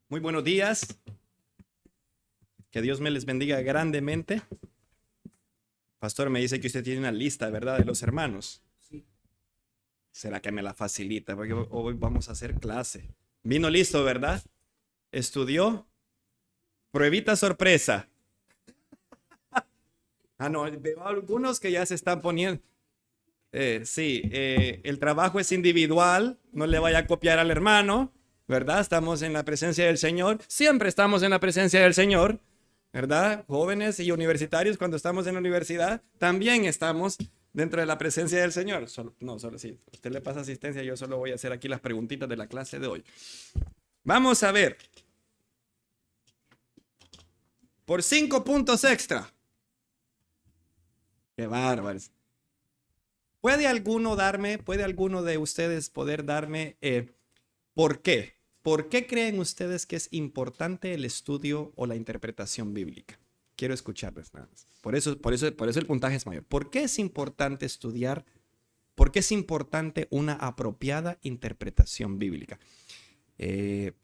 Muy buenos días. Que Dios me les bendiga grandemente. Pastor, me dice que usted tiene una lista, ¿verdad? De los hermanos. ¿Será que me la facilita? Porque hoy vamos a hacer clase. Vino listo, ¿verdad? Estudió. Pruebita sorpresa. No, veo algunos que ya se están poniendo. El trabajo es individual. No le vaya a copiar al hermano, ¿verdad? Estamos en la presencia del Señor. Siempre estamos en la presencia del Señor, ¿verdad? Jóvenes y universitarios, cuando estamos en la universidad, también estamos dentro de la presencia del Señor. Solo si usted le pasa asistencia, yo solo voy a hacer aquí las preguntitas de la clase de hoy. Vamos a ver. Por 5 puntos extra. Qué bárbaros. ¿Puede alguno de ustedes poder darme por qué? ¿Por qué creen ustedes que es importante el estudio o la interpretación bíblica? Quiero escucharles nada más. Por eso el puntaje es mayor. ¿Por qué es importante estudiar? ¿Por qué es importante una apropiada interpretación bíblica?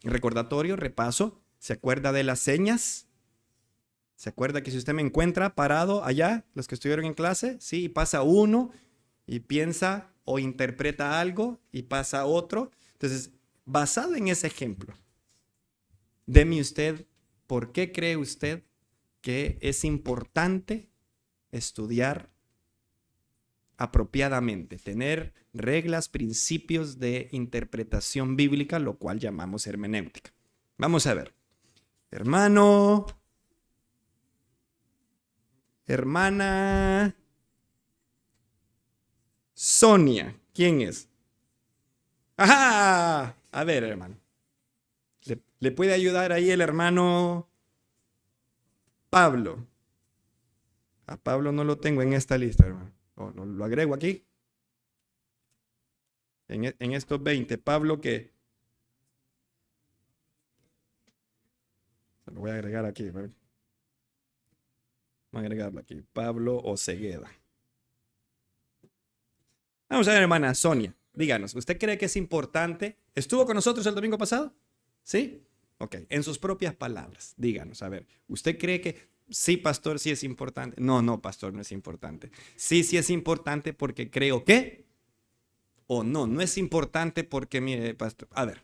Recordatorio, repaso. ¿Se acuerda de las señas? ¿Se acuerda que si usted me encuentra parado allá, los que estuvieron en clase, sí, y pasa uno y piensa o interpreta algo y pasa otro? Entonces, basado en ese ejemplo, deme usted, ¿por qué cree usted que es importante estudiar apropiadamente, tener reglas, principios de interpretación bíblica, lo cual llamamos hermenéutica? Vamos a ver. Hermana Sonia, ¿quién es? ¡Ajá! A ver, hermano. ¿Le puede ayudar ahí el hermano Pablo? A Pablo no lo tengo en esta lista, hermano. Lo agrego aquí. En estos 20. Pablo, que lo voy a agregar aquí. Voy a agregarlo aquí. Pablo Osegueda. Vamos a ver, hermana Sonia. Díganos, ¿usted cree que es importante? ¿Estuvo con nosotros el domingo pasado? ¿Sí? Ok, en sus propias palabras, díganos, a ver, ¿usted cree que sí, pastor, sí es importante? No, pastor, no es importante. Sí, sí es importante porque creo que, o no es importante porque, mire, pastor, a ver.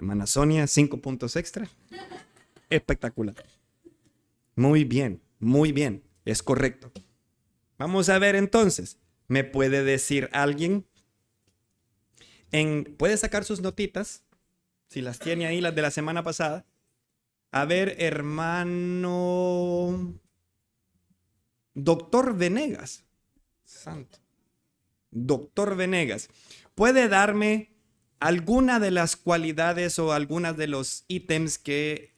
Hermana Sonia, 5 puntos extra. Espectacular. Muy bien, muy bien, es correcto. Vamos a ver entonces, ¿me puede decir alguien? Puede sacar sus notitas, si las tiene ahí, las de la semana pasada. A ver, hermano Doctor Venegas. Santo. Doctor Venegas, ¿puede darme alguna de las cualidades o algunas de los ítems que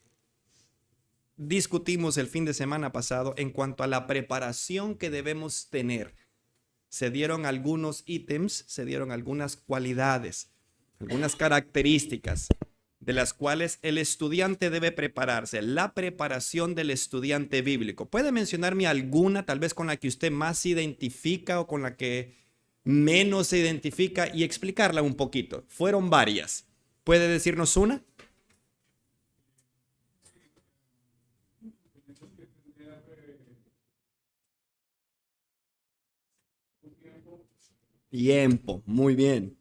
discutimos el fin de semana pasado en cuanto a la preparación que debemos tener? Se dieron algunos ítems, se dieron algunas cualidades, algunas características de las cuales el estudiante debe prepararse, la preparación del estudiante bíblico. ¿Puede mencionarme alguna, tal vez con la que usted más se identifica o con la que menos se identifica, y explicarla un poquito? Fueron varias. ¿Puede decirnos una? Tiempo, muy bien.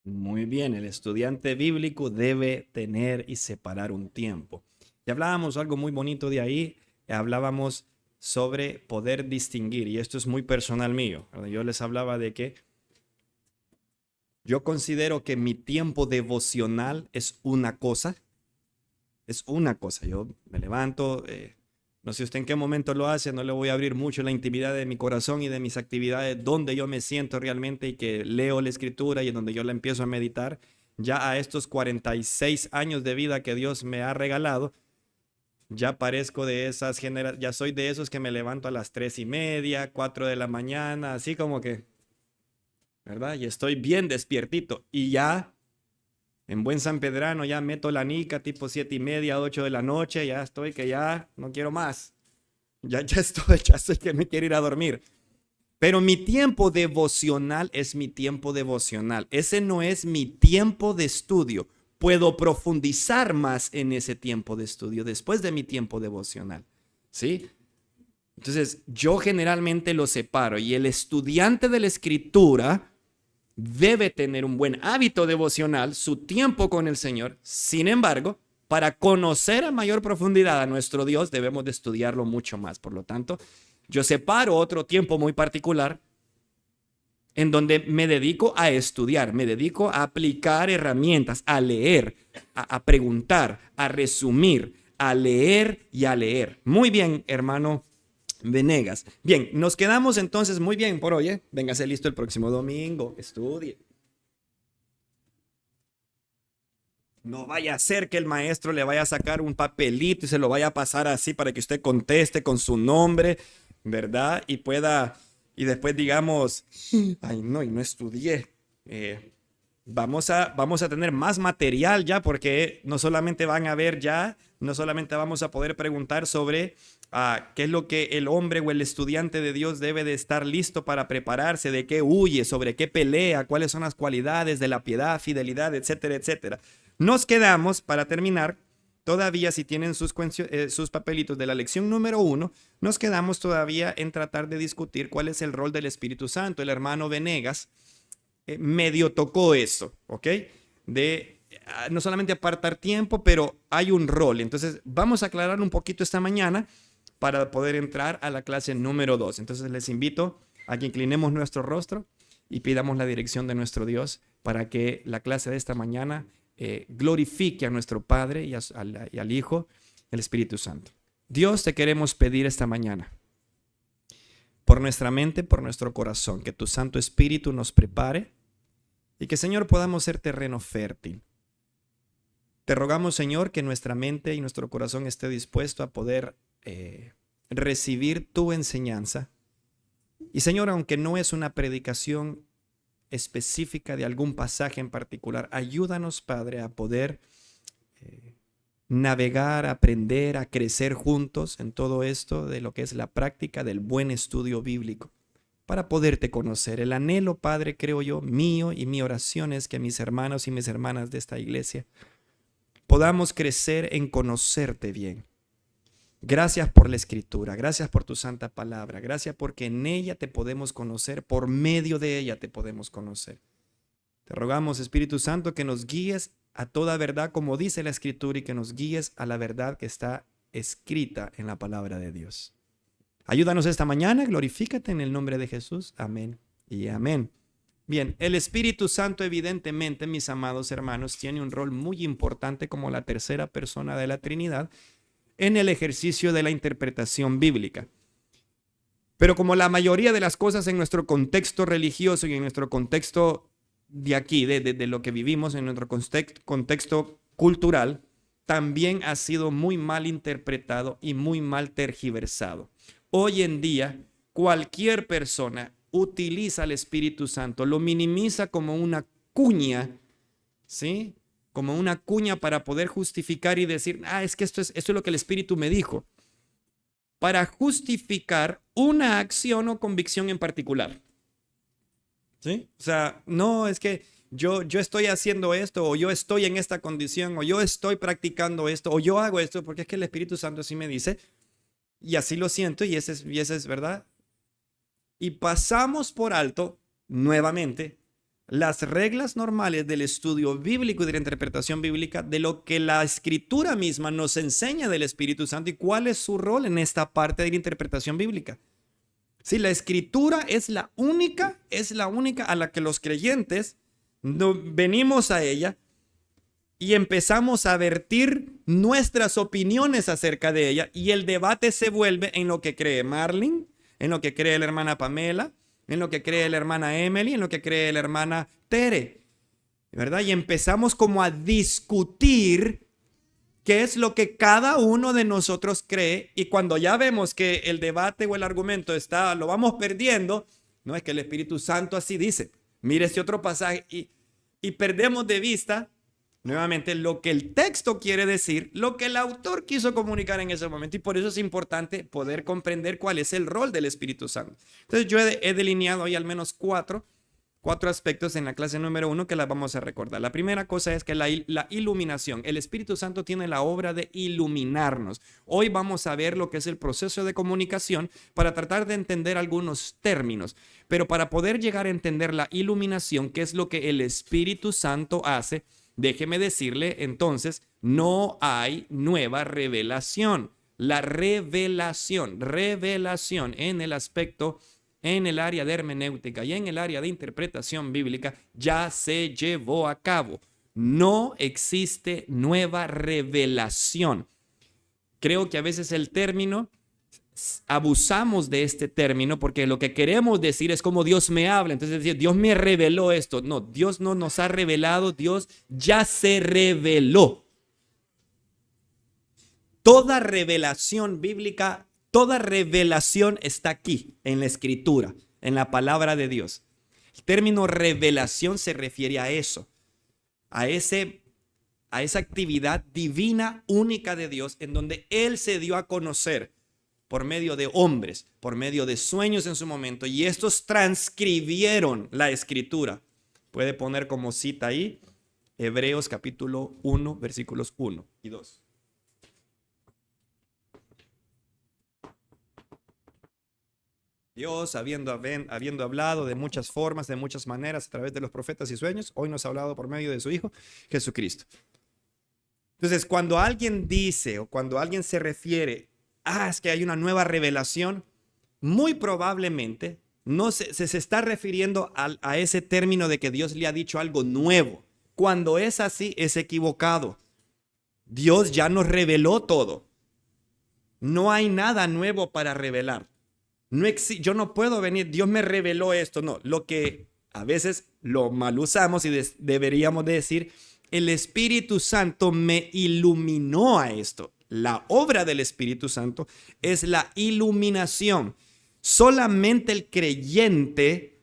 Muy bien, el estudiante bíblico debe tener y separar un tiempo. Ya hablábamos algo muy bonito de ahí, hablábamos sobre poder distinguir, y esto es muy personal mío, ¿verdad? Yo les hablaba de que yo considero que mi tiempo devocional es una cosa. Es una cosa. Yo me levanto, no sé usted en qué momento lo hace, no le voy a abrir mucho la intimidad de mi corazón y de mis actividades, donde yo me siento realmente y que leo la escritura y en donde yo la empiezo a meditar. Ya a estos 46 años de vida que Dios me ha regalado, ya parezco de esas generaciones, ya soy de esos que me levanto a las 3:30, 4 de la mañana, así como que, ¿verdad? Y estoy bien despiertito y ya en buen sanpedrano ya meto la nica tipo 7:30, 8 de la noche, ya estoy que ya no quiero más. Ya estoy que me quiero ir a dormir. Pero mi tiempo devocional es mi tiempo devocional. Ese no es mi tiempo de estudio. Puedo profundizar más en ese tiempo de estudio después de mi tiempo devocional. ¿Sí? Entonces, yo generalmente lo separo y el estudiante de la escritura debe tener un buen hábito devocional, su tiempo con el Señor. Sin embargo, para conocer a mayor profundidad a nuestro Dios, debemos de estudiarlo mucho más. Por lo tanto, yo separo otro tiempo muy particular en donde me dedico a estudiar, me dedico a aplicar herramientas, a leer, a preguntar, a resumir, a leer y a leer. Muy bien, hermano Venegas. Bien, nos quedamos entonces muy bien por hoy, ¿eh? Véngase listo el próximo domingo, estudie. No vaya a ser que el maestro le vaya a sacar un papelito y se lo vaya a pasar así para que usted conteste con su nombre, ¿verdad? Y pueda, y después digamos, ay no, y no estudié. Vamos a tener más material ya porque no solamente van a ver ya, no solamente vamos a poder preguntar sobre qué es lo que el hombre o el estudiante de Dios debe de estar listo para prepararse, de qué huye, sobre qué pelea, cuáles son las cualidades de la piedad, fidelidad, etcétera, etcétera. Nos quedamos, para terminar, todavía si tienen sus papelitos de la lección número 1, nos quedamos todavía en tratar de discutir cuál es el rol del Espíritu Santo. El hermano Venegas medio tocó eso, ¿ok? De no solamente apartar tiempo, pero hay un rol. Entonces, vamos a aclarar un poquito esta mañana para poder entrar a la clase número 2. Entonces, les invito a que inclinemos nuestro rostro y pidamos la dirección de nuestro Dios para que la clase de esta mañana glorifique a nuestro Padre y al Hijo, el Espíritu Santo. Dios, te queremos pedir esta mañana, por nuestra mente, por nuestro corazón, que tu Santo Espíritu nos prepare y que, Señor, podamos ser terreno fértil. Te rogamos, Señor, que nuestra mente y nuestro corazón esté dispuesto a poder recibir tu enseñanza. Y, Señor, aunque no es una predicación específica de algún pasaje en particular, ayúdanos, Padre, a poder navegar, aprender, a crecer juntos en todo esto de lo que es la práctica del buen estudio bíblico, para poderte conocer. El anhelo, Padre, creo yo, mío y mi oración es que mis hermanos y mis hermanas de esta iglesia podamos crecer en conocerte bien. Gracias por la Escritura, gracias por tu santa palabra, gracias porque en ella te podemos conocer, por medio de ella te podemos conocer. Te rogamos, Espíritu Santo, que nos guíes a toda verdad como dice la Escritura y que nos guíes a la verdad que está escrita en la palabra de Dios. Ayúdanos esta mañana, glorifícate en el nombre de Jesús. Amén y amén. Bien, el Espíritu Santo evidentemente, mis amados hermanos, tiene un rol muy importante como la tercera persona de la Trinidad en el ejercicio de la interpretación bíblica. Pero como la mayoría de las cosas en nuestro contexto religioso y en nuestro contexto de aquí, de lo que vivimos, en nuestro contexto cultural, también ha sido muy mal interpretado y muy mal tergiversado. Hoy en día, cualquier persona utiliza al Espíritu Santo, lo minimiza como una cuña, ¿sí? Como una cuña para poder justificar y decir, es que esto es lo que el Espíritu me dijo, para justificar una acción o convicción en particular. ¿Sí? O sea, no es que yo estoy haciendo esto, o yo estoy en esta condición, o yo estoy practicando esto, o yo hago esto, porque es que el Espíritu Santo así me dice, y así lo siento, y ese es verdad. Y pasamos por alto, nuevamente, las reglas normales del estudio bíblico y de la interpretación bíblica, de lo que la Escritura misma nos enseña del Espíritu Santo y cuál es su rol en esta parte de la interpretación bíblica. Si la Escritura es la única a la que los creyentes venimos a ella y empezamos a vertir nuestras opiniones acerca de ella, y el debate se vuelve en lo que cree Marlene, en lo que cree la hermana Pamela, en lo que cree la hermana Emily, en lo que cree la hermana Tere, ¿verdad? Y empezamos como a discutir qué es lo que cada uno de nosotros cree, y cuando ya vemos que el debate o el argumento lo vamos perdiendo, no es que el Espíritu Santo así dice, mire este otro pasaje, y perdemos de vista nuevamente lo que el texto quiere decir, lo que el autor quiso comunicar en ese momento, y por eso es importante poder comprender cuál es el rol del Espíritu Santo. Entonces yo he delineado ahí al menos cuatro aspectos en la clase número 1 que las vamos a recordar. La primera cosa es que la iluminación. El Espíritu Santo tiene la obra de iluminarnos. Hoy vamos a ver lo que es el proceso de comunicación para tratar de entender algunos términos. Pero para poder llegar a entender la iluminación, que es lo que el Espíritu Santo hace, déjeme decirle entonces, no hay nueva revelación. La revelación en el aspecto, en el área de hermenéutica y en el área de interpretación bíblica ya se llevó a cabo. No existe nueva revelación. Creo que a veces el término, abusamos de este término porque lo que queremos decir es como Dios me habla. Entonces decir, Dios me reveló esto. No, Dios no nos ha revelado, Dios ya se reveló. Toda revelación bíblica, toda revelación está aquí en la Escritura, en la palabra de Dios. El término revelación se refiere a eso, a esa actividad divina única de Dios en donde Él se dio a conocer por medio de hombres, por medio de sueños en su momento, y estos transcribieron la Escritura. Puede poner como cita ahí Hebreos capítulo 1, versículos 1 y 2. Dios, habiendo hablado de muchas formas, de muchas maneras, a través de los profetas y sueños, hoy nos ha hablado por medio de su Hijo, Jesucristo. Entonces, cuando alguien dice o cuando alguien se refiere, es que hay una nueva revelación, muy probablemente no se está refiriendo a ese término de que Dios le ha dicho algo nuevo. Cuando es así, es equivocado. Dios ya nos reveló todo. No hay nada nuevo para revelar. Yo no puedo venir, Dios me reveló esto. No, lo que a veces lo mal usamos y deberíamos de decir, el Espíritu Santo me iluminó a esto. La obra del Espíritu Santo es la iluminación. Solamente el creyente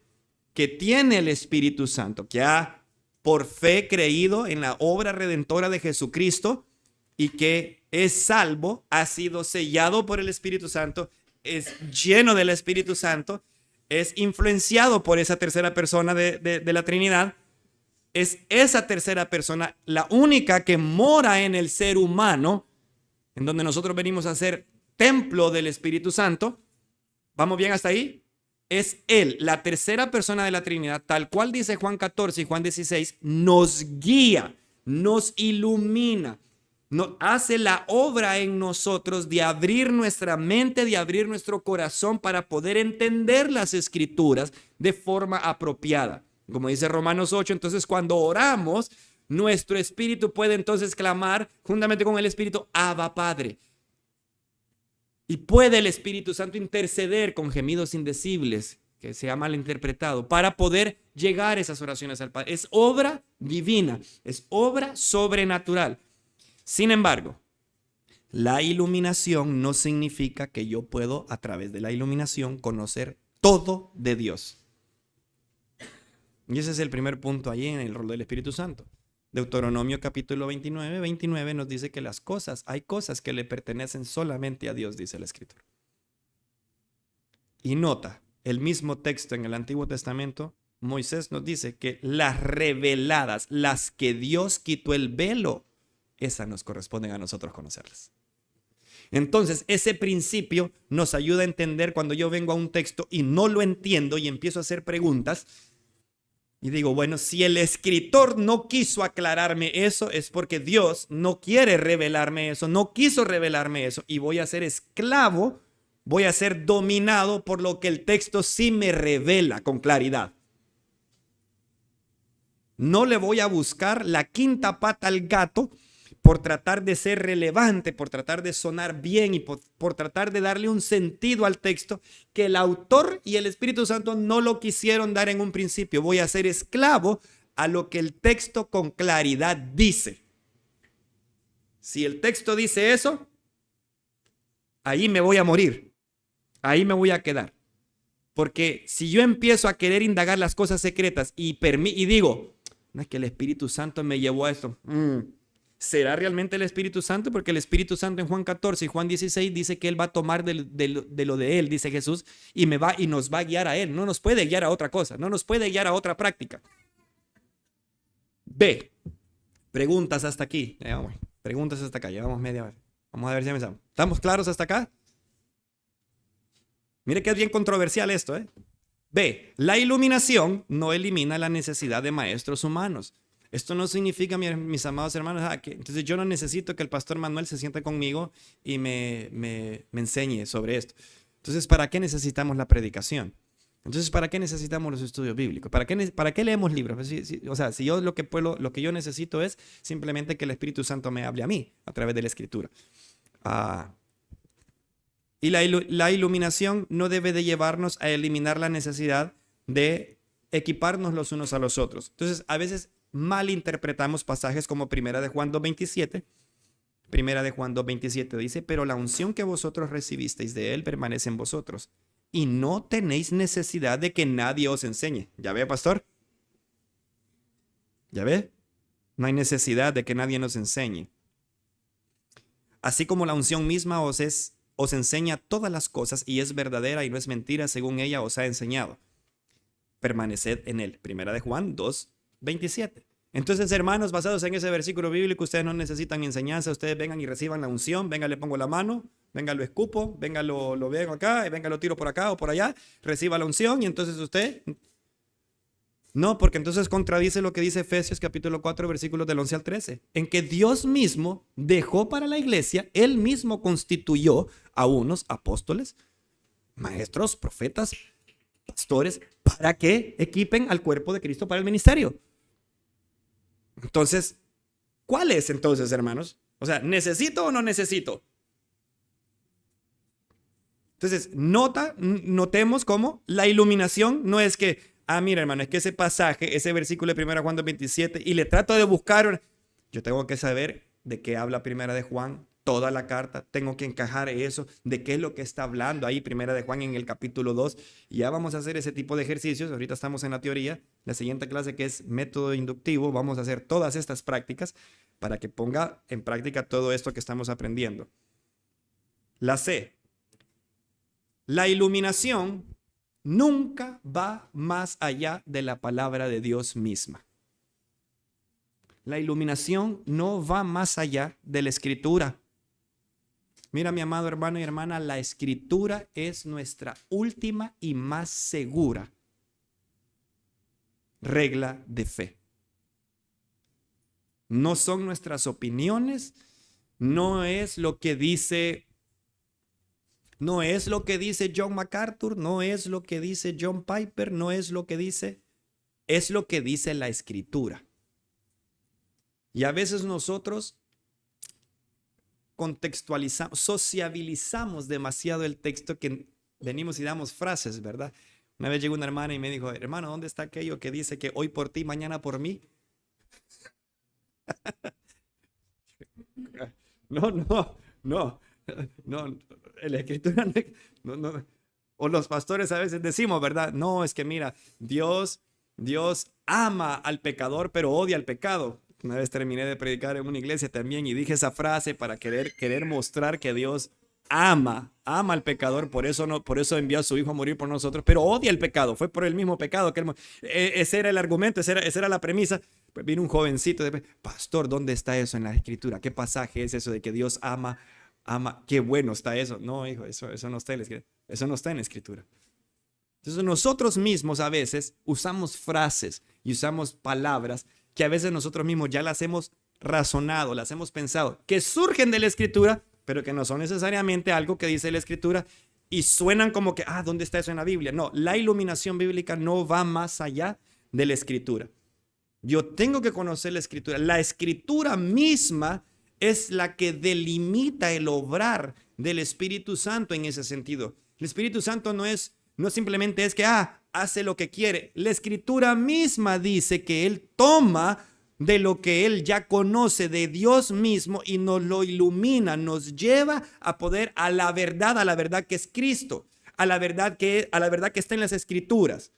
que tiene el Espíritu Santo, que ha por fe creído en la obra redentora de Jesucristo y que es salvo, ha sido sellado por el Espíritu Santo, es lleno del Espíritu Santo, es influenciado por esa tercera persona de la Trinidad. Es esa tercera persona la única que mora en el ser humano, en donde nosotros venimos a ser templo del Espíritu Santo. ¿Vamos bien hasta ahí? Es Él, la tercera persona de la Trinidad, tal cual dice Juan 14 y Juan 16, nos guía, nos ilumina, hace la obra en nosotros de abrir nuestra mente, de abrir nuestro corazón para poder entender las Escrituras de forma apropiada. Como dice Romanos 8, entonces cuando oramos, nuestro espíritu puede entonces clamar juntamente con el Espíritu, Abba Padre. Y puede el Espíritu Santo interceder con gemidos indecibles, que se ha malinterpretado, para poder llegar a esas oraciones al Padre. Es obra divina, es obra sobrenatural. Sin embargo, la iluminación no significa que yo puedo, a través de la iluminación, conocer todo de Dios. Y ese es el primer punto allí en el rol del Espíritu Santo. Deuteronomio capítulo 29 nos dice que hay cosas que le pertenecen solamente a Dios, dice la Escritura. Y nota, el mismo texto en el Antiguo Testamento, Moisés nos dice que las reveladas, las que Dios quitó el velo, esas nos corresponden a nosotros conocerlas. Entonces, ese principio nos ayuda a entender cuando yo vengo a un texto y no lo entiendo y empiezo a hacer preguntas. Y digo, bueno, si el escritor no quiso aclararme eso, es porque Dios no quiere revelarme eso, no quiso revelarme eso, y voy a ser esclavo, voy a ser dominado por lo que el texto sí me revela con claridad. No le voy a buscar la quinta pata al gato por tratar de ser relevante, por tratar de sonar bien y por tratar de darle un sentido al texto que el autor y el Espíritu Santo no lo quisieron dar en un principio. Voy a ser esclavo a lo que el texto con claridad dice. Si el texto dice eso, ahí me voy a morir, ahí me voy a quedar. Porque si yo empiezo a querer indagar las cosas secretas y digo, no es que el Espíritu Santo me llevó a esto. ¿Será realmente el Espíritu Santo? Porque el Espíritu Santo en Juan 14 y Juan 16 dice que Él va a tomar de lo de Él, dice Jesús, y nos va a guiar a Él. No nos puede guiar a otra cosa, no nos puede guiar a otra práctica. B. Preguntas hasta aquí. Preguntas hasta acá, llevamos media hora. Vamos a ver si empezamos. ¿Estamos claros hasta acá? Mire que es bien controversial esto, ¿eh? B. La iluminación no elimina la necesidad de maestros humanos. Esto no significa, mis amados hermanos, que entonces yo no necesito que el pastor Manuel se siente conmigo y me enseñe sobre esto. Entonces, ¿para qué necesitamos la predicación? Entonces, ¿para qué necesitamos los estudios bíblicos? ¿Para qué leemos libros? O sea, si yo lo que yo necesito es simplemente que el Espíritu Santo me hable a mí a través de la Escritura. Y la iluminación no debe de llevarnos a eliminar la necesidad de equiparnos los unos a los otros. Entonces, a veces malinterpretamos pasajes como Primera de Juan 2:27. Primera de Juan 2:27 dice, pero la unción que vosotros recibisteis de Él permanece en vosotros y no tenéis necesidad de que nadie os enseñe. ¿Ya ve, pastor? ¿Ya ve? No hay necesidad de que nadie nos enseñe. Así como la unción misma os enseña todas las cosas y es verdadera y no es mentira según ella os ha enseñado. Permaneced en Él. Primera de Juan 2:27. Entonces, hermanos, basados en ese versículo bíblico, ustedes no necesitan enseñanza, ustedes vengan y reciban la unción, venga, le pongo la mano, venga, lo escupo, venga, lo veo acá, y venga, lo tiro por acá o por allá, reciba la unción y entonces usted... No, porque entonces contradice lo que dice Efesios capítulo 4, versículos del 11 al 13, en que Dios mismo dejó para la iglesia, Él mismo constituyó a unos apóstoles, maestros, profetas, pastores, para que equipen al cuerpo de Cristo para el ministerio. Entonces, ¿cuál es entonces, hermanos? O sea, ¿necesito o no necesito? Entonces, notemos cómo la iluminación no es que, mira, hermano, es que ese pasaje, ese versículo de 1 Juan 2:27, y le trato de buscar, yo tengo que saber de qué habla Primera de Juan, toda la carta, tengo que encajar eso, de qué es lo que está hablando ahí Primera de Juan en el capítulo 2, y ya vamos a hacer ese tipo de ejercicios. Ahorita estamos en la teoría, la siguiente clase, que es método inductivo, vamos a hacer todas estas prácticas para que ponga en práctica todo esto que estamos aprendiendo. La C. La iluminación nunca va más allá de la palabra de Dios misma. La iluminación no va más allá de la Escritura. Mira, mi amado hermano y hermana, la Escritura es nuestra última y más segura regla de fe. No son nuestras opiniones, no es lo que dice John MacArthur, no es lo que dice John Piper, no es lo que dice, es lo que dice la Escritura. Y a veces nosotros contextualizamos, sociabilizamos demasiado el texto, que venimos y damos frases, ¿verdad? Una vez llegó una hermana y me dijo, hermano, ¿dónde está aquello que dice que hoy por ti, mañana por mí? No. La Escritura no. O los pastores a veces decimos, ¿verdad? No, es que mira, Dios ama al pecador, pero odia al pecado. Una vez terminé de predicar en una iglesia también y dije esa frase para querer mostrar que Dios ama al pecador, por eso envió a su hijo a morir por nosotros, pero odia el pecado. Fue por el mismo pecado que ese era el argumento, esa era la premisa. Pues vino un jovencito, pastor, ¿dónde está eso en la Escritura? ¿Qué pasaje es eso de que Dios ama? Qué bueno está eso. No, hijo, eso no está en la Escritura. Eso no está en la Escritura. Entonces nosotros mismos a veces usamos frases y usamos palabras que a veces nosotros mismos ya las hemos razonado, las hemos pensado, que surgen de la Escritura, pero que no son necesariamente algo que dice la Escritura y suenan como que, ¿dónde está eso en la Biblia? No, la iluminación bíblica no va más allá de la Escritura. Yo tengo que conocer la Escritura. La Escritura misma es la que delimita el obrar del Espíritu Santo en ese sentido. El Espíritu Santo no simplemente es que hace lo que quiere. La Escritura misma dice que Él toma de lo que Él ya conoce de Dios mismo y nos lo ilumina, nos lleva a poder a la verdad que es Cristo, a la verdad que está en las Escrituras.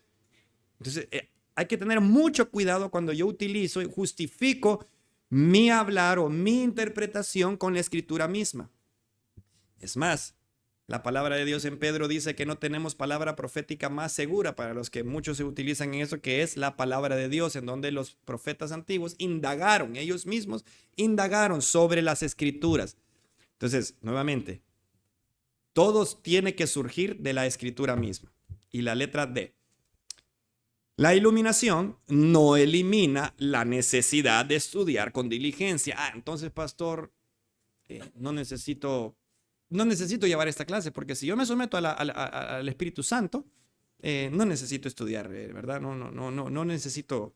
Entonces, hay que tener mucho cuidado cuando yo utilizo y justifico mi hablar o mi interpretación con la Escritura misma. Es más, la palabra de Dios en Pedro dice que no tenemos palabra profética más segura para los que muchos se utilizan en eso, que es la palabra de Dios, en donde los profetas antiguos ellos mismos indagaron sobre las Escrituras. Entonces, nuevamente, todos tiene que surgir de la Escritura misma. Y la letra D. La iluminación no elimina la necesidad de estudiar con diligencia. Entonces, pastor, no necesito llevar esta clase, porque si yo me someto al Espíritu Santo, no necesito estudiar, ¿verdad? No necesito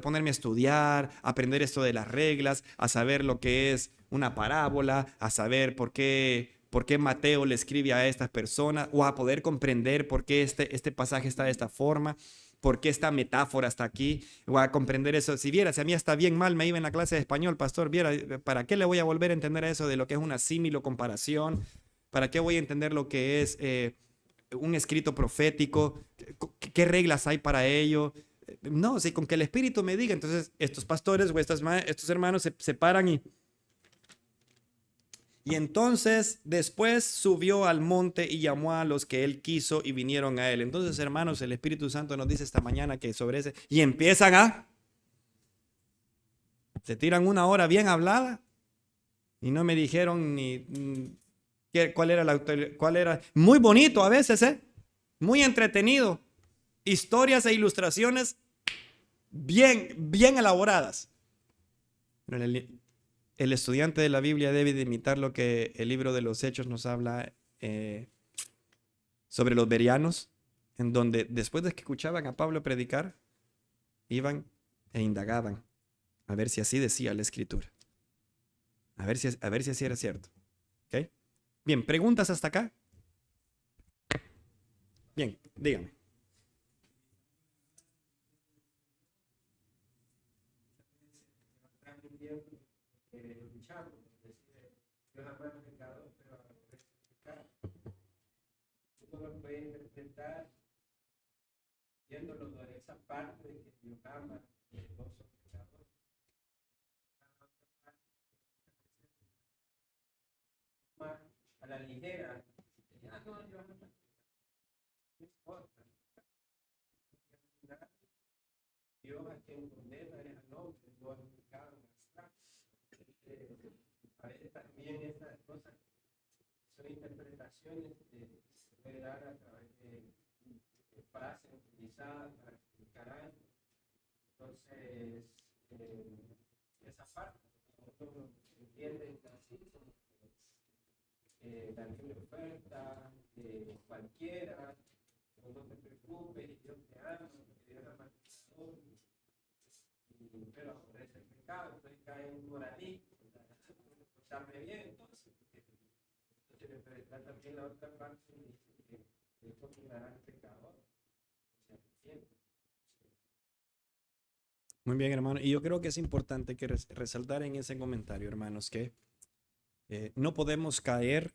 ponerme a estudiar, aprender esto de las reglas, a saber lo que es una parábola, a saber por qué Mateo le escribe a estas personas, o a poder comprender por qué este pasaje está de esta forma, por qué esta metáfora está aquí, o a comprender eso. Si a mí hasta bien mal me iba en la clase de español, pastor, ¿para qué le voy a volver a entender eso de lo que es una símil o comparación? ¿Para qué voy a entender lo que es un escrito profético? ¿Qué reglas hay para ello? No, si con que el Espíritu me diga. Entonces estos pastores o estos hermanos se paran y entonces después subió al monte y llamó a los que él quiso y vinieron a él. Entonces, hermanos, el Espíritu Santo nos dice esta mañana que sobre ese, y empiezan se tiran una hora bien hablada y no me dijeron ni cuál era, muy bonito a veces, muy entretenido, historias e ilustraciones bien elaboradas. Pero el estudiante de la Biblia debe de imitar lo que el libro de los Hechos nos habla sobre los bereanos, en donde después de que escuchaban a Pablo predicar, iban e indagaban a ver si así decía la Escritura, a ver si así era cierto. ¿Okay? Bien, ¿preguntas hasta acá? Bien, dígame. Uno lo puede interpretar viéndolo de esa parte de que Dios ama y el gozo pecador. A la ligera, no, yo no importa. Dios a quien condena es al hombre, no al pecado. A veces también esas cosas son interpretaciones que se puede dar a través de frases utilizadas para explicar algo. Entonces, esa parte, nosotros entienden así, la libre oferta, cualquiera, no te preocupes, Dios te ama, Dios ama al pecador, pero aborrece el pecado, entonces cae en moralismo, escucharme bien, entonces interpretar también la otra parte dice que es considerar al pecador, o sea, Muy bien, hermano. Y yo creo que es importante que resaltar en ese comentario, hermanos, que no podemos caer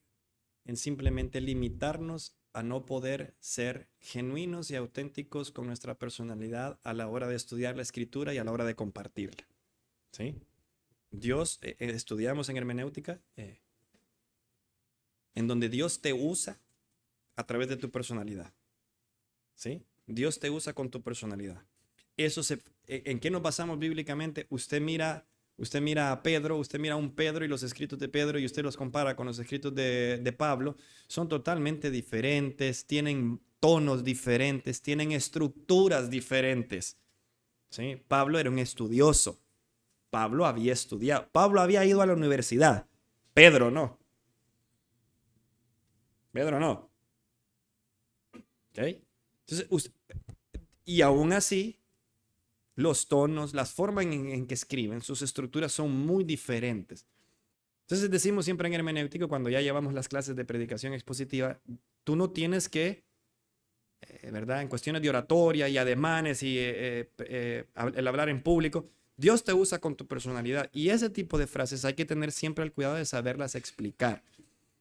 en simplemente limitarnos a no poder ser genuinos y auténticos con nuestra personalidad a la hora de estudiar la Escritura y a la hora de compartirla. ¿Sí? Dios, estudiamos en hermenéutica, en donde Dios te usa a través de tu personalidad. ¿Sí? Dios te usa con tu personalidad. ¿En qué nos basamos bíblicamente? Usted mira a Pedro, usted mira a un Pedro y los escritos de Pedro y usted los compara con los escritos de Pablo. Son totalmente diferentes, tienen tonos diferentes, tienen estructuras diferentes. ¿Sí? Pablo era un estudioso. Pablo había estudiado. Pablo había ido a la universidad. Pedro no. Pedro no. ¿Okay? Entonces, y aún así, los tonos, las formas en que escriben, sus estructuras son muy diferentes. Entonces decimos siempre en hermenéutico, cuando ya llevamos las clases de predicación expositiva, tú no tienes que, ¿verdad? En cuestiones de oratoria y ademanes y el hablar en público, Dios te usa con tu personalidad. Y ese tipo de frases hay que tener siempre el cuidado de saberlas explicar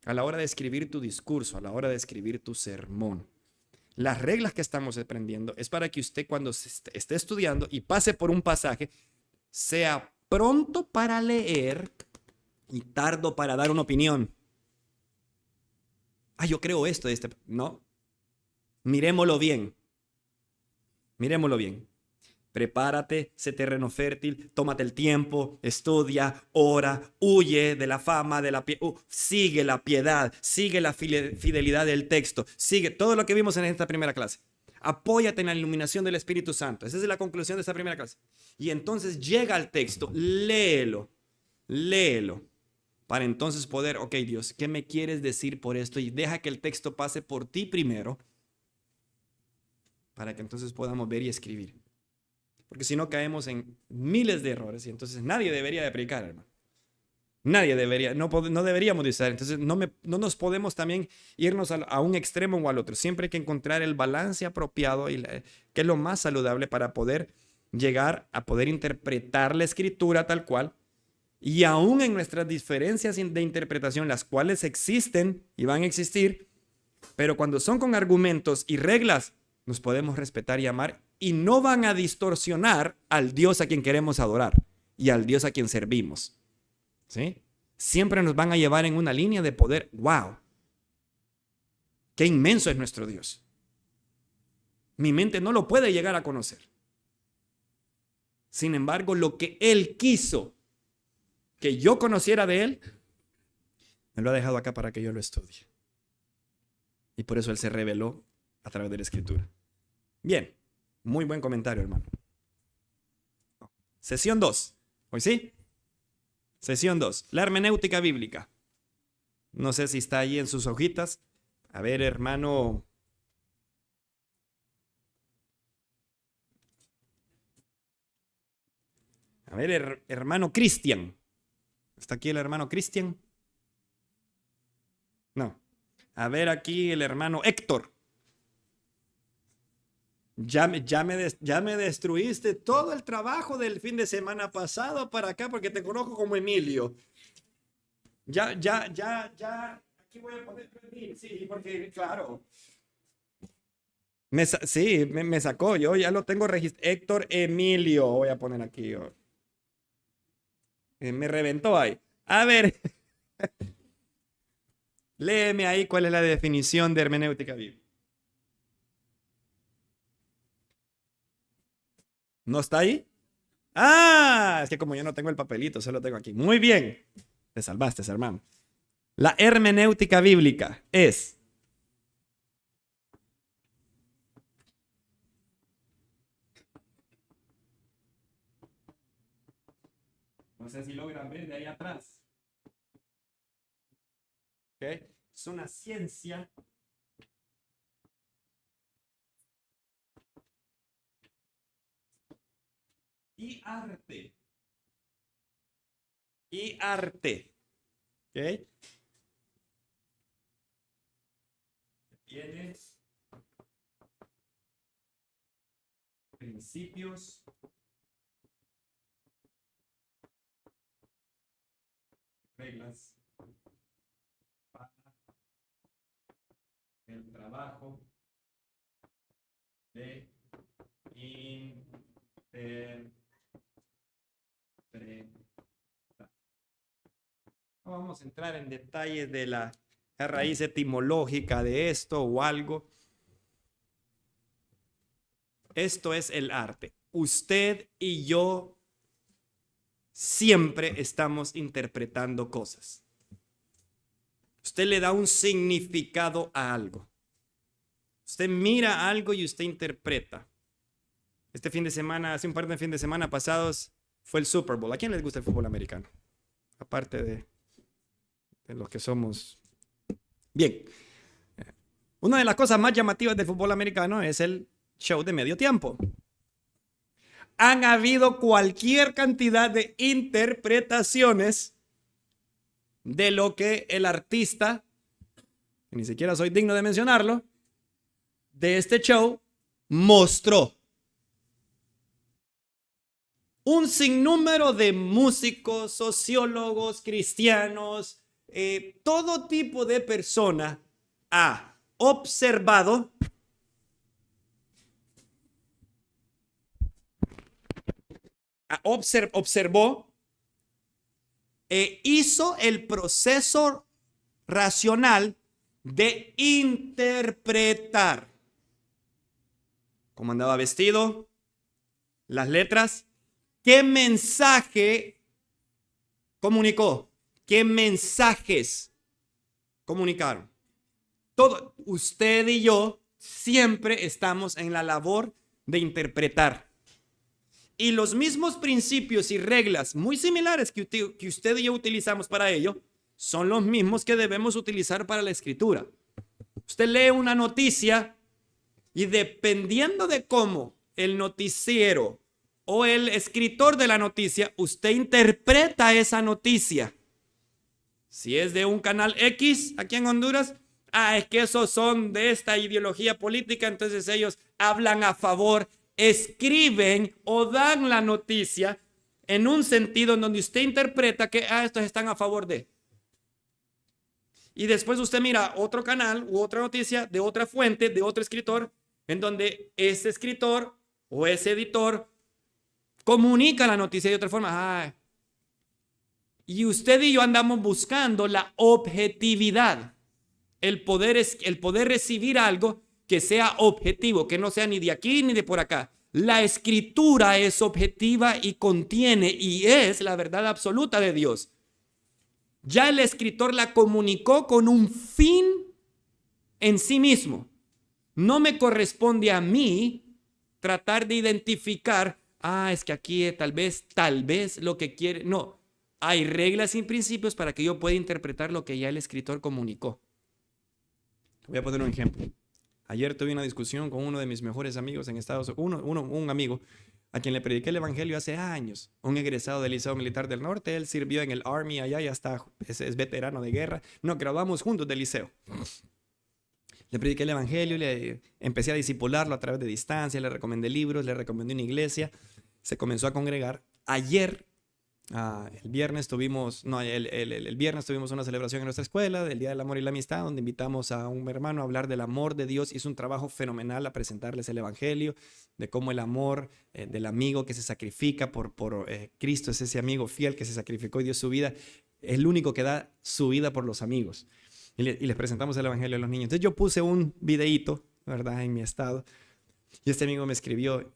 a la hora de escribir tu discurso, a la hora de escribir tu sermón. Las reglas que estamos aprendiendo es para que usted cuando esté estudiando y pase por un pasaje, sea pronto para leer y tardo para dar una opinión. Yo creo esto de este. No. Miremoslo bien. Miremoslo bien. Prepárate, sé terreno fértil, tómate el tiempo, estudia, ora, huye de la fama, sigue la piedad, sigue la fidelidad del texto, sigue todo lo que vimos en esta primera clase. Apóyate en la iluminación del Espíritu Santo. Esa es la conclusión de esta primera clase. Y entonces llega al texto, léelo, para entonces poder, ok, Dios, ¿qué me quieres decir por esto? Y deja que el texto pase por ti primero, para que entonces podamos ver y escribir. Porque si no caemos en miles de errores y entonces nadie debería de predicar, hermano. Nadie debería, no deberíamos de usar. Entonces no nos podemos también irnos a un extremo o al otro. Siempre hay que encontrar el balance apropiado que es lo más saludable para poder llegar a poder interpretar la escritura tal cual. Y aún en nuestras diferencias de interpretación, las cuales existen y van a existir, pero cuando son con argumentos y reglas, nos podemos respetar y amar y no van a distorsionar al Dios a quien queremos adorar y al Dios a quien servimos. ¿Sí? Siempre nos van a llevar en una línea de poder. ¡Wow! ¡Qué inmenso es nuestro Dios! Mi mente no lo puede llegar a conocer. Sin embargo, lo que Él quiso que yo conociera de Él, me lo ha dejado acá para que yo lo estudie. Y por eso Él se reveló a través de la Escritura. Bien, muy buen comentario, hermano. Sesión 2. ¿Hoy sí? Sesión 2. La hermenéutica bíblica. No sé si está ahí en sus hojitas. A ver, hermano. A ver, hermano Cristian. ¿Está aquí el hermano Cristian? No. A ver aquí el hermano Héctor. Ya me destruiste todo el trabajo del fin de semana pasado para acá porque te conozco como Emilio. Ya. Aquí voy a poner, sí, porque claro. Sí, me sacó, yo ya lo tengo registrado. Héctor Emilio, voy a poner aquí. Me reventó ahí. A ver, léeme ahí cuál es la definición de hermenéutica bíblica. ¿No está ahí? Es que como yo no tengo el papelito, solo tengo aquí. Muy bien. Te salvaste, hermano. La hermenéutica bíblica es no sé si logran ver de ahí atrás. ¿Okay? Es una ciencia y arte. Y arte. ¿Ok? Tiene principios, reglas para el trabajo de interpretación. No vamos a entrar en detalles de la raíz etimológica de esto o algo. Esto es el arte. Usted y yo siempre estamos interpretando cosas. Usted le da un significado a algo. Usted mira algo y usted interpreta. Este fin de semana, hace un par de fines de semana pasados, fue el Super Bowl. ¿A quién les gusta el fútbol americano? Aparte de los que somos. Bien. Una de las cosas más llamativas del fútbol americano es el show de medio tiempo. Han habido cualquier cantidad de interpretaciones de lo que el artista, ni siquiera soy digno de mencionarlo, de este show mostró. Un sinnúmero de músicos, sociólogos, cristianos, todo tipo de persona ha observado observó e hizo el proceso racional de interpretar cómo andaba vestido, las letras, qué mensaje comunicó, qué mensajes comunicaron. Todo, usted y yo siempre estamos en la labor de interpretar. Y los mismos principios y reglas muy similares que usted y yo utilizamos para ello son los mismos que debemos utilizar para la escritura. Usted lee una noticia y dependiendo de cómo el noticiero o el escritor de la noticia, usted interpreta esa noticia. Si es de un canal X aquí en Honduras, es que esos son de esta ideología política, entonces ellos hablan a favor, escriben o dan la noticia en un sentido en donde usted interpreta que estos están a favor de. Y después usted mira otro canal u otra noticia de otra fuente, de otro escritor, en donde ese escritor o ese editor comunica la noticia de otra forma. Y usted y yo andamos buscando la objetividad, el poder recibir algo que sea objetivo, que no sea ni de aquí ni de por acá. La escritura es objetiva y contiene y es la verdad absoluta de Dios. Ya el escritor la comunicó con un fin en sí mismo. No me corresponde a mí tratar de identificar, es que aquí tal vez lo que quiere. No, hay reglas y principios para que yo pueda interpretar lo que ya el escritor comunicó. Voy a poner un ejemplo. Ayer tuve una discusión con uno de mis mejores amigos en Estados Unidos, un amigo a quien le prediqué el evangelio hace años, un egresado del Liceo Militar del Norte. Él sirvió en el Army allá, ya está, es veterano de guerra. Nos graduamos juntos del liceo. Le prediqué el evangelio, le empecé a discipularlo a través de distancia, le recomendé libros, le recomendé una iglesia, se comenzó a congregar. Ayer, el viernes tuvimos una celebración en nuestra escuela del Día del Amor y la Amistad, donde invitamos a un hermano a hablar del amor de Dios. Hizo un trabajo fenomenal a presentarles el evangelio, de cómo el amor del amigo que se sacrifica por Cristo es ese amigo fiel que se sacrificó y dio su vida, es el único que da su vida por los amigos. Y les presentamos el evangelio a los niños. Entonces yo puse un videíto, ¿verdad?, en mi estado, y este amigo me escribió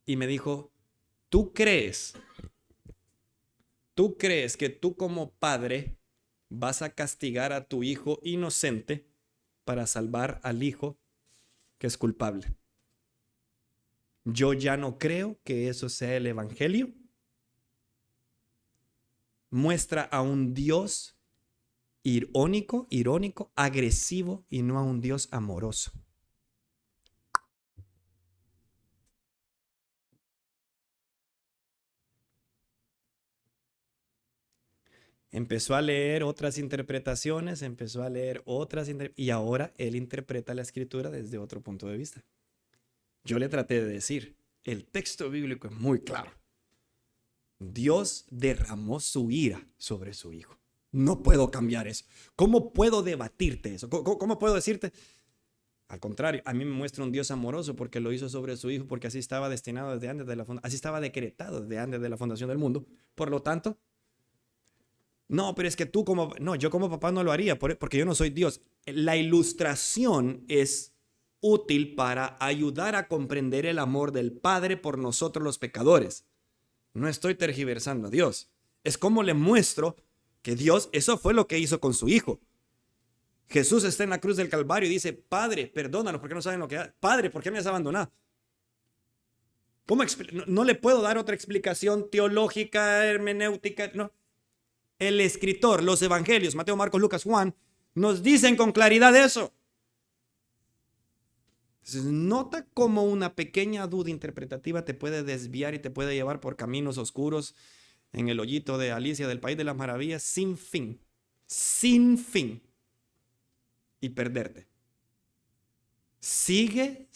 y me dijo: ¿Tú crees que tú como padre vas a castigar a tu hijo inocente para salvar al hijo que es culpable? Yo ya no creo que eso sea el evangelio. Muestra a un Dios irónico, agresivo y no a un Dios amoroso. Empezó a leer otras interpretaciones, y ahora él interpreta la escritura desde otro punto de vista. Yo le traté de decir, el texto bíblico es muy claro. Dios derramó su ira sobre su hijo. No puedo cambiar eso. ¿Cómo puedo debatirte eso? ¿Cómo puedo decirte? Al contrario, a mí me muestra un Dios amoroso porque lo hizo sobre su hijo, porque así estaba destinado desde antes de la fundación, así estaba decretado desde antes de la fundación del mundo. Por lo tanto, no, pero es que yo como papá no lo haría porque yo no soy Dios. La ilustración es útil para ayudar a comprender el amor del Padre por nosotros los pecadores. No estoy tergiversando a Dios. Es como le muestro que Dios, eso fue lo que hizo con su hijo. Jesús está en la cruz del Calvario y dice, Padre, perdónanos porque no saben lo que hacen. Padre, ¿por qué me has abandonado? No le puedo dar otra explicación teológica, hermenéutica, no. El escritor, los evangelios, Mateo, Marcos, Lucas, Juan, nos dicen con claridad eso. Entonces, nota cómo una pequeña duda interpretativa te puede desviar y te puede llevar por caminos oscuros en el hoyito de Alicia del País de las Maravillas sin fin, y perderte. Sigue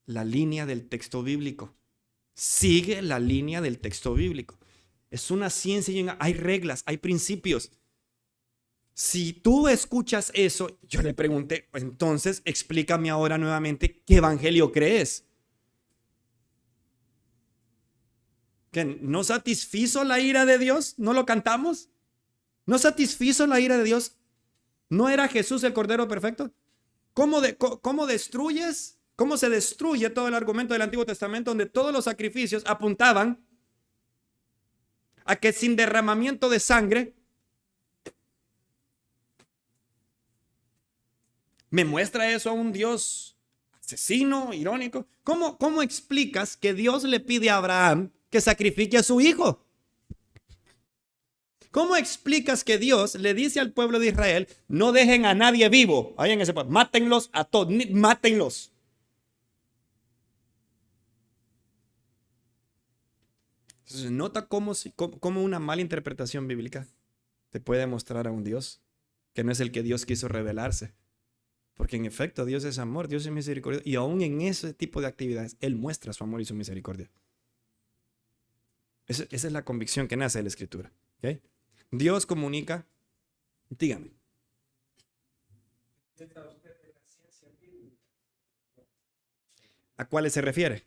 la línea del texto bíblico. Sigue la línea del texto bíblico. Es una ciencia y hay reglas, hay principios. Si tú escuchas eso, yo le pregunté, entonces explícame ahora nuevamente qué evangelio crees. ¿Que no satisfizo la ira de Dios? ¿No lo cantamos? ¿No satisfizo la ira de Dios? ¿No era Jesús el Cordero Perfecto? ¿Cómo destruyes? ¿Cómo se destruye todo el argumento del Antiguo Testamento donde todos los sacrificios apuntaban a que sin derramamiento de sangre? ¿Me muestra eso a un Dios asesino, irónico? ¿Cómo explicas que Dios le pide a Abraham que sacrifique a su hijo? ¿Cómo explicas que Dios le dice al pueblo de Israel, no dejen a nadie vivo ahí en ese pueblo, mátenlos a todos, mátenlos? Entonces, nota cómo una mala interpretación bíblica te puede mostrar a un Dios que no es el que Dios quiso revelarse. Porque en efecto Dios es amor, Dios es misericordia. Y aún en ese tipo de actividades, Él muestra su amor y su misericordia. Esa es la convicción que nace de la Escritura. ¿Okay? Dios comunica. Dígame. ¿A cuáles se refiere?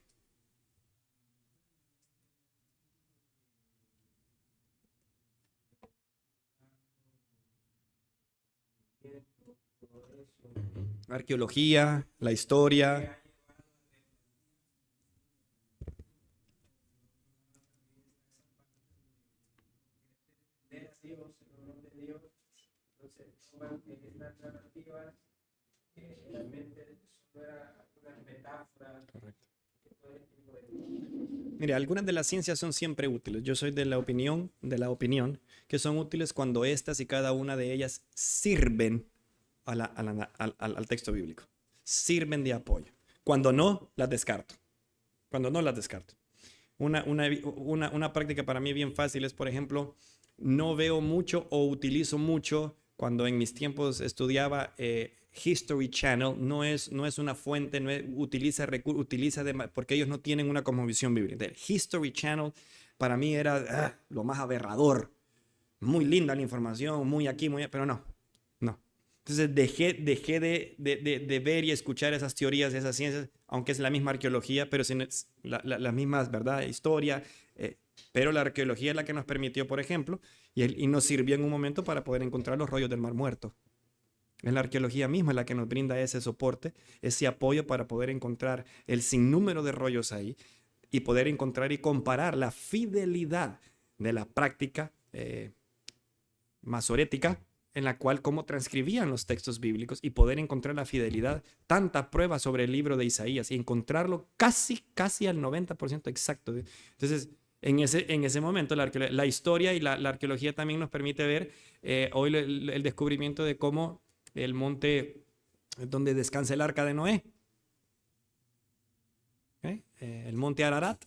Arqueología, la historia. Mire, algunas de las ciencias son siempre útiles. Yo soy de la opinión que son útiles cuando estas y cada una de ellas sirven al texto bíblico. Sirven de apoyo. Cuando no, las descarto. Una práctica para mí bien fácil es, por ejemplo, no veo mucho o utilizo mucho cuando en mis tiempos estudiaba History Channel. No es una fuente, porque ellos no tienen una cosmovisión bíblica. El History Channel para mí era lo más aberrador. Muy linda la información, muy aquí, muy allá, pero no. Entonces dejé de ver y escuchar esas teorías, esas ciencias, aunque es la misma arqueología, pero sin las mismas, ¿verdad? Historia, pero la arqueología es la que nos permitió, por ejemplo, y nos sirvió en un momento para poder encontrar los rollos del Mar Muerto. Es la arqueología misma la que nos brinda ese soporte, ese apoyo para poder encontrar el sinnúmero de rollos ahí y poder encontrar y comparar la fidelidad de la práctica masorética, en la cual cómo transcribían los textos bíblicos y poder encontrar la fidelidad, tanta prueba sobre el libro de Isaías y encontrarlo casi al 90% exacto. Entonces, en ese momento la historia y la arqueología también nos permite ver hoy el descubrimiento de cómo el monte donde descansa el arca de Noé, el monte Ararat,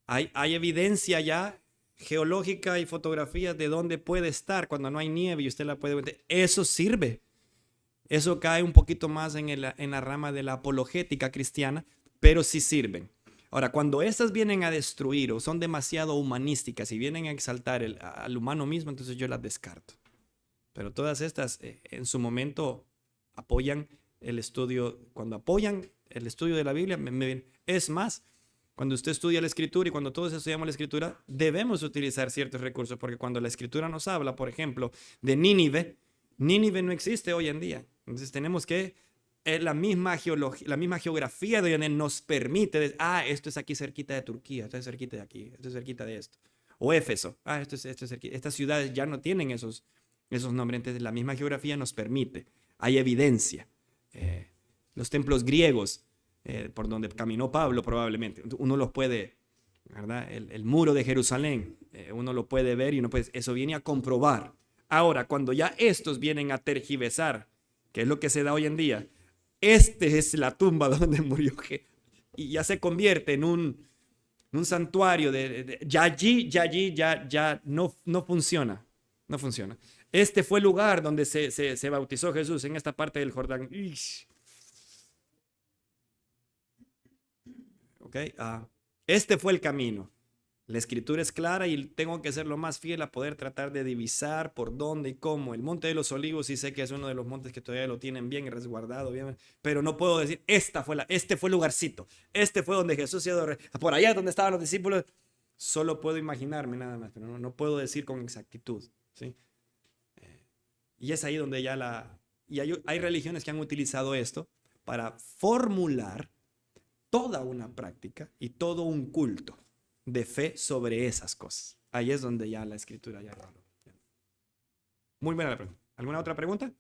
hay evidencia ya geológica y fotografías de dónde puede estar cuando no hay nieve y usted la puede ver. Eso sirve. Eso cae un poquito más en la rama de la apologética cristiana, pero sí sirven. Ahora, cuando estas vienen a destruir o son demasiado humanísticas y vienen a exaltar al humano mismo, entonces yo las descarto. Pero todas estas en su momento apoyan el estudio. Cuando apoyan el estudio de la Biblia, es más, cuando usted estudia la Escritura y cuando todos estudiamos la Escritura, debemos utilizar ciertos recursos, porque cuando la Escritura nos habla, por ejemplo, de Nínive no existe hoy en día. Entonces tenemos que, la misma geografía de hoy en día nos permite, esto es aquí cerquita de Turquía, esto es cerquita de aquí, esto es cerquita de esto. O Éfeso, esto es cerquita. Estas ciudades ya no tienen esos esos nombres. Entonces, la misma geografía nos permite, hay evidencia. Los templos griegos, por donde caminó Pablo probablemente, uno los puede, ¿verdad? El muro de Jerusalén, uno lo puede ver y uno puede, eso viene a comprobar. Ahora, cuando ya estos vienen a tergiversar, que es lo que se da hoy en día, este es la tumba donde murió, y ya se convierte en un santuario ya allí ya no funciona, no funciona. Este fue el lugar donde se bautizó Jesús, en esta parte del Jordán. Okay. Este fue el camino. La escritura es clara y tengo que ser lo más fiel a poder tratar de divisar por dónde y cómo. El Monte de los Olivos sí sé que es uno de los montes que todavía lo tienen bien resguardado, bien, pero no puedo decir, este fue el lugarcito, este fue donde Jesús se adoró, por allá donde estaban los discípulos. Solo puedo imaginarme nada más, pero no puedo decir con exactitud, ¿sí? Y es ahí donde ya hay religiones que han utilizado esto para formular toda una práctica y todo un culto de fe sobre esas cosas. Ahí es donde ya la escritura ya lo. Muy buena la pregunta. ¿Alguna otra pregunta?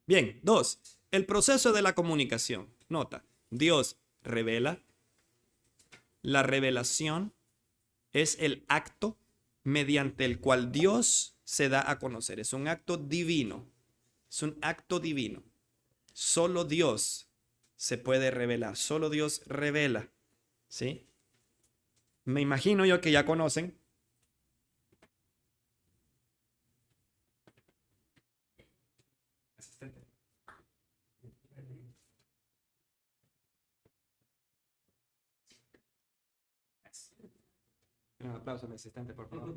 Bien, 2. El proceso de la comunicación. Nota, Dios revela. La revelación es el acto mediante el cual Dios se da a conocer. Es un acto divino. Es un acto divino. Solo Dios se puede revelar. Solo Dios revela. ¿Sí? Me imagino yo que ya conocen asistente. Un aplauso a mi asistente, por favor.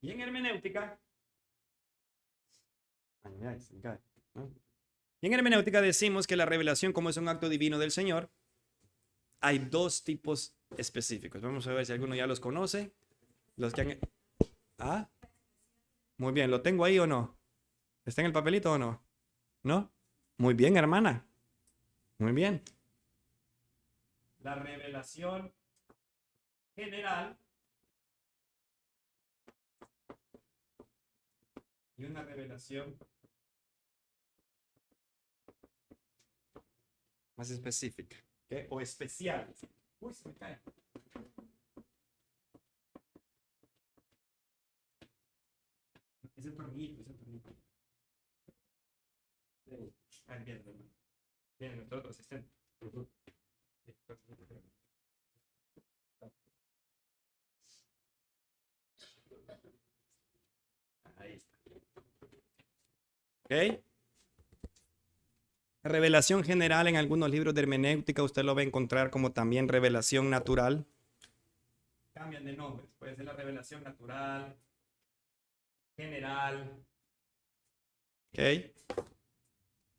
Y en hermenéutica, y en hermenéutica decimos que la revelación, como es un acto divino del Señor, hay dos tipos específicos. Vamos a ver si alguno ya los conoce. Los que han... ¿Ah? Muy bien, ¿lo tengo ahí o no? ¿Está en el papelito o no? ¿No? Muy bien, hermana. Muy bien. La revelación general y una revelación más específica, ¿okay? O especial. Uy, se me cae. Es el tornillito, es el tornillito. Bien, hermano. Bien, nuestro otro asistente. Ahí está. ¿Ok? Revelación general en algunos libros de hermenéutica usted lo va a encontrar como también revelación natural. Cambian de nombres. Puede ser la revelación natural, general. ¿Ok?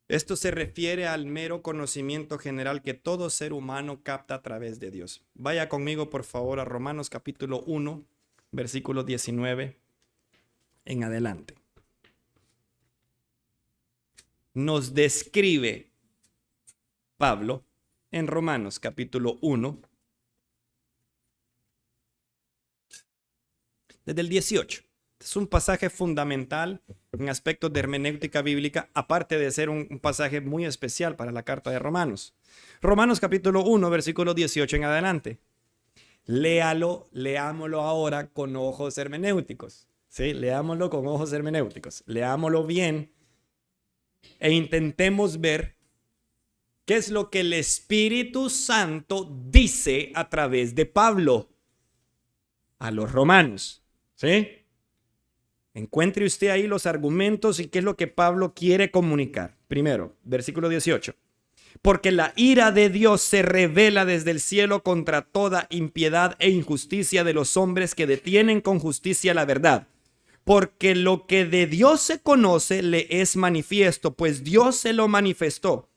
Esto se refiere al mero conocimiento general que todo ser humano capta a través de Dios. Vaya conmigo, por favor, a Romanos capítulo 1, versículo 19 en adelante. Nos describe Pablo en Romanos capítulo 1, desde el 18. Es un pasaje fundamental en aspectos de hermenéutica bíblica, aparte de ser un pasaje muy especial para la carta de Romanos. Romanos capítulo 1, versículo 18 en adelante. Leámoslo ahora con ojos hermenéuticos. ¿Sí? Leámoslo con ojos hermenéuticos. Leámoslo bien e intentemos ver qué es lo que el Espíritu Santo dice a través de Pablo a los romanos. ¿Sí? Encuentre usted ahí los argumentos y qué es lo que Pablo quiere comunicar. Primero, versículo 18. Porque la ira de Dios se revela desde el cielo contra toda impiedad e injusticia de los hombres que detienen con justicia la verdad. Porque lo que de Dios se conoce le es manifiesto, pues Dios se lo manifestó.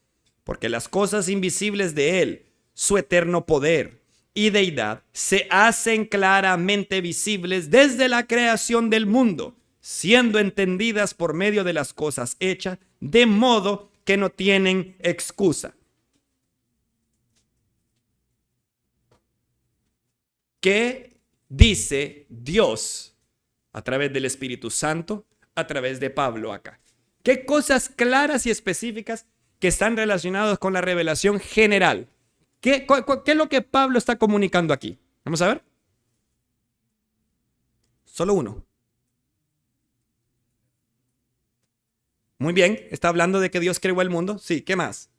Porque las cosas invisibles de Él, su eterno poder y deidad, se hacen claramente visibles desde la creación del mundo, siendo entendidas por medio de las cosas hechas, de modo que no tienen excusa. ¿Qué dice Dios a través del Espíritu Santo, a través de Pablo acá? ¿Qué cosas claras y específicas que están relacionadas con la revelación general? ¿Qué es lo que Pablo está comunicando aquí? Vamos a ver. Solo uno. Muy bien, está hablando de que Dios creó el mundo. Sí, ¿qué más?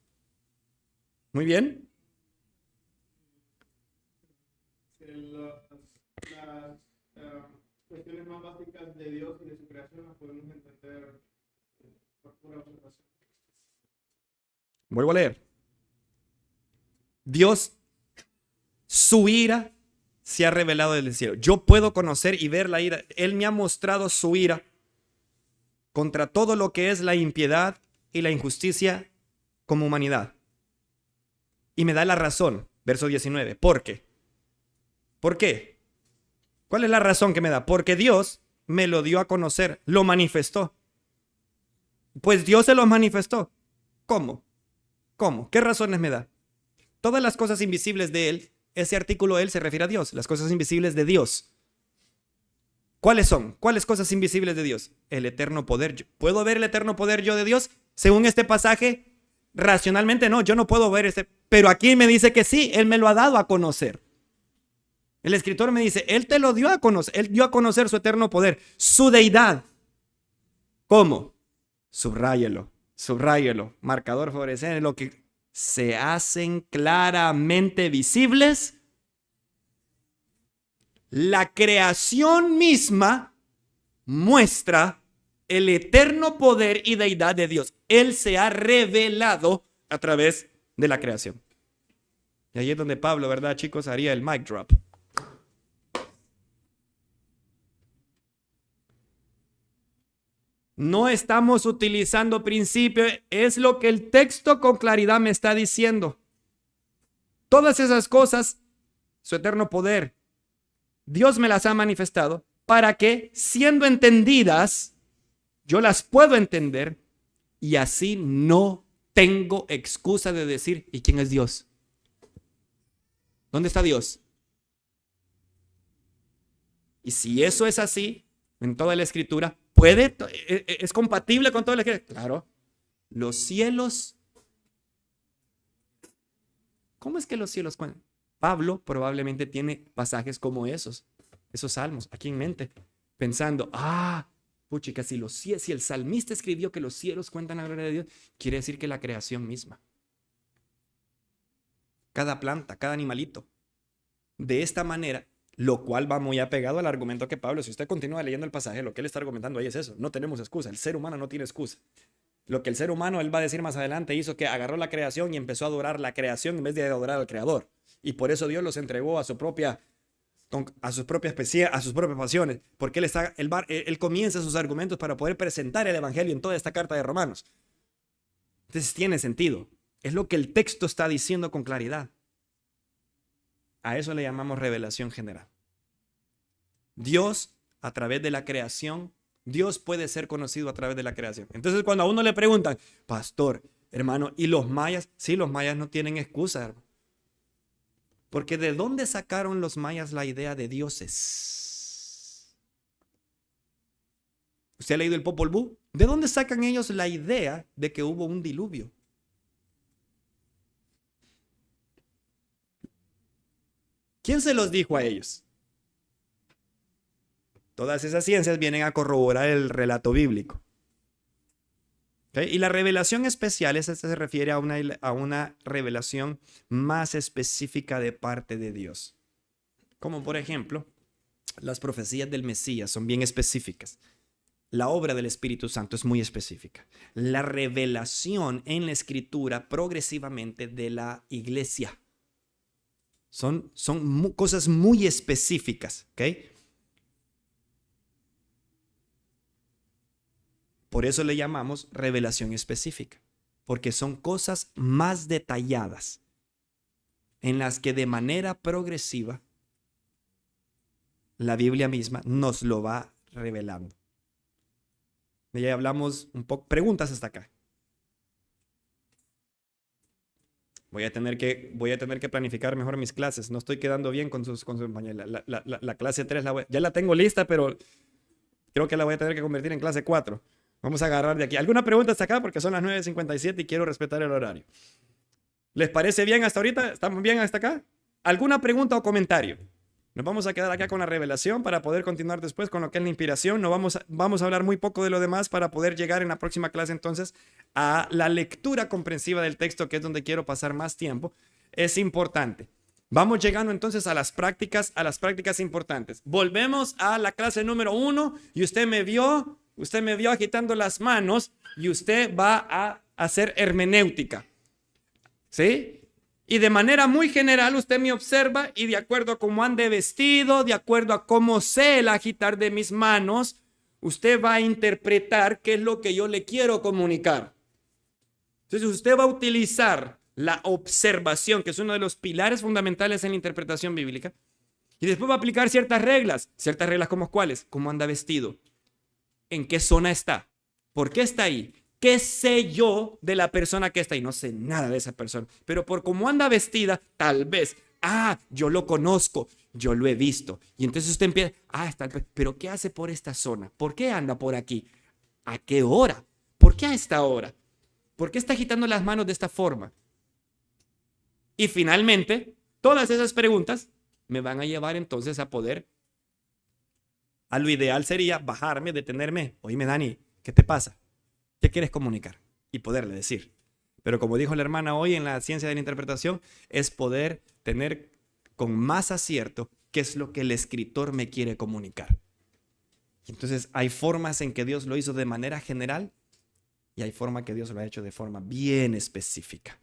Muy bien. Cuestiones más básicas de Dios y de su creación las podemos entender por pura observación. Vuelvo a leer. Dios, su ira se ha revelado desde el cielo. Yo puedo conocer y ver la ira. Él me ha mostrado su ira contra todo lo que es la impiedad y la injusticia como humanidad. Y me da la razón. Verso 19. ¿Por qué? ¿Por qué? ¿Cuál es la razón que me da? Porque Dios me lo dio a conocer, lo manifestó. Pues Dios se lo manifestó. ¿Cómo? ¿Cómo? ¿Qué razones me da? Todas las cosas invisibles de Él, ese artículo Él se refiere a Dios, las cosas invisibles de Dios. ¿Cuáles son? ¿Cuáles cosas invisibles de Dios? El eterno poder. ¿Puedo ver el eterno poder yo de Dios? Según este pasaje, racionalmente no, yo no puedo ver ese. Pero aquí me dice que sí, Él me lo ha dado a conocer. El escritor me dice, Él te lo dio a conocer, Él dio a conocer su eterno poder, su deidad. ¿Cómo? Subráyelo, subráyelo, marcador fluorescente, lo que se hacen claramente visibles. La creación misma muestra el eterno poder y deidad de Dios. Él se ha revelado a través de la creación. Y ahí es donde Pablo, ¿verdad, chicos? Haría el mic drop. No estamos utilizando principio, es lo que el texto con claridad me está diciendo. Todas esas cosas, su eterno poder, Dios me las ha manifestado para que, siendo entendidas, yo las puedo entender y así no tengo excusa de decir, ¿y quién es Dios? ¿Dónde está Dios? Y si eso es así, en toda la escritura, ¿es compatible con toda la escritura? Claro. Los cielos. ¿Cómo es que los cielos cuentan? Pablo probablemente tiene pasajes como esos salmos aquí en mente, pensando, puchica, si el salmista escribió que los cielos cuentan la gloria de Dios, quiere decir que la creación misma, cada planta, cada animalito, de esta manera, lo cual va muy apegado al argumento que Pablo, si usted continúa leyendo el pasaje, lo que él está argumentando ahí es eso, no tenemos excusa, el ser humano no tiene excusa. Lo que el ser humano, él va a decir más adelante, hizo que agarró la creación y empezó a adorar la creación en vez de adorar al creador. Y por eso Dios los entregó a sus propias pasiones, porque él comienza sus argumentos para poder presentar el evangelio en toda esta carta de Romanos. Entonces tiene sentido. Es lo que el texto está diciendo con claridad. A eso le llamamos revelación general. Dios, a través de la creación, Dios puede ser conocido a través de la creación. Entonces, cuando a uno le preguntan, pastor, hermano, ¿y los mayas? Sí, los mayas no tienen excusa, hermano. Porque ¿de dónde sacaron los mayas la idea de dioses? ¿Usted ha leído el Popol Vuh? ¿De dónde sacan ellos la idea de que hubo un diluvio? ¿Quién se los dijo a ellos? Todas esas ciencias vienen a corroborar el relato bíblico. ¿Okay? Y la revelación especial, esa se refiere a una revelación más específica de parte de Dios. Como por ejemplo, las profecías del Mesías son bien específicas. La obra del Espíritu Santo es muy específica. La revelación en la Escritura progresivamente de la iglesia son cosas muy específicas. ¿Ok? Por eso le llamamos revelación específica, porque son cosas más detalladas en las que de manera progresiva la Biblia misma nos lo va revelando. Ya hablamos un poco, preguntas hasta acá. Voy a tener que planificar mejor mis clases. No estoy quedando bien con sus compañeros. La clase 3 ya la tengo lista, pero creo que la voy a tener que convertir en clase 4. Vamos a agarrar de aquí. ¿Alguna pregunta hasta acá? Porque son las 9:57 y quiero respetar el horario. ¿Les parece bien hasta ahorita? ¿Estamos bien hasta acá? ¿Alguna pregunta o comentario? Nos vamos a quedar acá con la revelación para poder continuar después con lo que es la inspiración. No vamos a hablar muy poco de lo demás para poder llegar en la próxima clase entonces a la lectura comprensiva del texto, que es donde quiero pasar más tiempo. Es importante. Vamos llegando entonces a las prácticas importantes. Volvemos a la clase número 1 y usted me vio agitando las manos y usted va a hacer hermenéutica. ¿Sí? Y de manera muy general usted me observa y de acuerdo a cómo ande vestido, de acuerdo a cómo sé el agitar de mis manos, usted va a interpretar qué es lo que yo le quiero comunicar. Entonces usted va a utilizar la observación, que es uno de los pilares fundamentales en la interpretación bíblica, y después va a aplicar ciertas reglas como cuáles, cómo anda vestido, en qué zona está, por qué está ahí. ¿Qué sé yo de la persona que está ahí? No sé nada de esa persona, pero por cómo anda vestida, tal vez, yo lo conozco, yo lo he visto. Y entonces usted empieza, pero ¿qué hace por esta zona? ¿Por qué anda por aquí? ¿A qué hora? ¿Por qué a esta hora? ¿Por qué está agitando las manos de esta forma? Y finalmente, todas esas preguntas me van a llevar entonces a lo ideal sería bajarme, detenerme. Oíme, Dani, ¿qué te pasa? ¿Qué quieres comunicar? Y poderle decir. Pero como dijo la hermana hoy en la ciencia de la interpretación, es poder tener con más acierto qué es lo que el escritor me quiere comunicar. Y entonces hay formas en que Dios lo hizo de manera general y hay formas que Dios lo ha hecho de forma bien específica.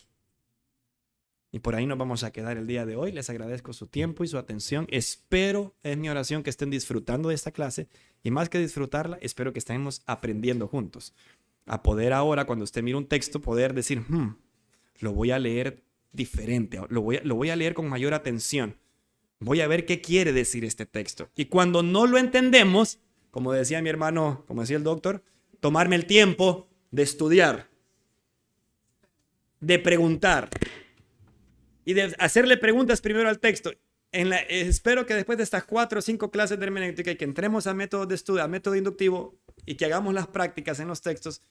Y por ahí nos vamos a quedar el día de hoy. Les agradezco su tiempo y su atención. Espero, es mi oración, que estén disfrutando de esta clase y más que disfrutarla, espero que estemos aprendiendo juntos. A poder ahora, cuando usted mira un texto, poder decir, lo voy a leer diferente, lo voy a leer con mayor atención. Voy a ver qué quiere decir este texto. Y cuando no lo entendemos, como decía mi hermano, como decía el doctor, tomarme el tiempo de estudiar, de preguntar y de hacerle preguntas primero al texto. Espero que después de estas 4 o 5 clases de hermenéutica y que entremos a método de estudio, a método inductivo y que hagamos las prácticas en los textos,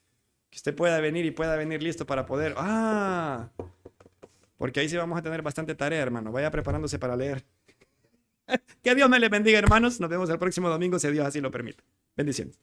que usted pueda venir listo para poder, porque ahí sí vamos a tener bastante tarea, hermano. Vaya preparándose para leer. Que Dios me le bendiga, hermanos. Nos vemos el próximo domingo, si Dios así lo permite. Bendiciones.